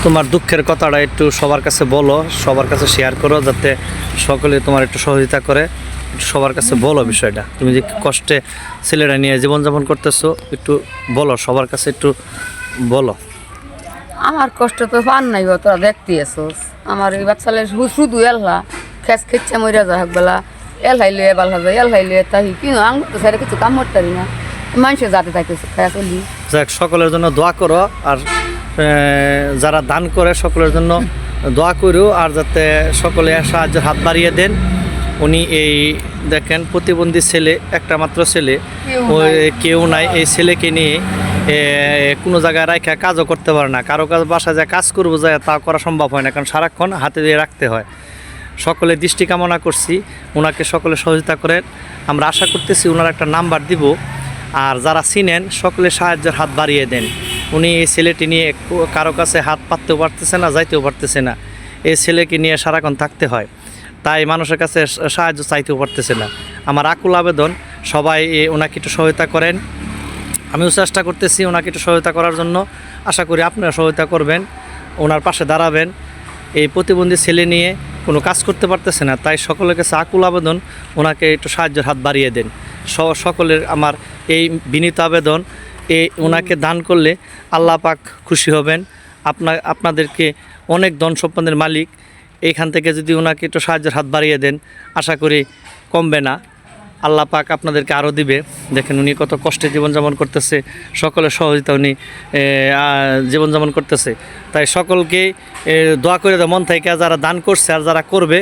তোমার দুঃখের কথাটা একটু সবার কাছে বলো, সবার কাছে শেয়ার করো, যাতে সকলে তোমার একটু সহযোগিতা করে। একটু সবার কাছে বলো বিষয়টা, তুমি যে কষ্টে ছেলেরা নিয়ে জীবনযাপন করতেছো, একটু বলো সবার কাছে, একটু বলো। আমার কষ্ট তো পান নাই গো, তোরা দেখতে আসোস। আমার এই বাচ্চালে শুধু এল্লা খেস খেচ্ছে মরিয়া যায় বেলা এলহাই লুয়ে বাল্লা যায়, এলহাই লুয়ে তাই কিন্তু আঙুর তো সাইডে কিছু কাম করতে পারি না, মানুষের যাতে থাকে খেয়া চলি। যাক, সকলের জন্য দোয়া করো, আর যারা দান করে সকলের জন্য দোয়া করো, আর যাতে সকলে সাহায্যের হাত বাড়িয়ে দেন। উনি এই দেখেন প্রতিবন্ধী ছেলে, একটা মাত্র ছেলে, ওই কেউ নাই, এই ছেলেকে নিয়ে কোনো জায়গায় রাখা কাজও করতে পারে না, কারো কাজ বাসা যায় কাজ করবো যায় তা করা সম্ভব হয় না, কারণ সারাক্ষণ হাতে দিয়ে রাখতে হয়। সকলে দৃষ্টি কামনা করছি, ওনাকে সকলে সহযোগিতা করেন। আমরা আশা করতেছি ওনার একটা নাম্বার দিব, আর যারা চিনেন সকলে সাহায্যের হাত বাড়িয়ে দেন। উনি এই ছেলেটি নিয়ে কারো কাছে হাত পাততেও পারতেছে না, যাইতেও পারতেছে না, এই ছেলেকে নিয়ে সারাক্ষণ থাকতে হয়, তাই মানুষের কাছে সাহায্য চাইতেও পারতেছে না। আমার আকুল আবেদন, সবাই ওনাকে একটু সহায়তা করেন। আমিও চেষ্টা করতেছি ওনাকে একটু সহায়তা করার জন্য, আশা করি আপনারা সহায়তা করবেন, ওনার পাশে দাঁড়াবেন। এই প্রতিবন্ধী ছেলে নিয়ে কোনো কাজ করতে পারতেছে না, তাই সকলের কাছে আকুল আবেদন, ওনাকে একটু সাহায্যের হাত বাড়িয়ে দেন। সকলের আমার এই বিনীত আবেদন, ওনাকে দান করলে আল্লাহ পাক খুশি হবেন। আপনাদেরকে অনেক ধন সম্পদের মালিক, এইখান থেকে যদি ওনাকে একটু সাহায্যের হাত বাড়িয়ে দেন, আশা করি কমবে না, আল্লাহ পাক আপনাদেরকে আরও দিবে। দেখেন উনি কত কষ্টে জীবনযাপন করতেছে, সকলের সহযোগিতা উনি জীবনযাপন করতেছে। তাই সকলকে দোয়া করে দেয় মন থেকে, যারা দান করছে আর যারা করবে।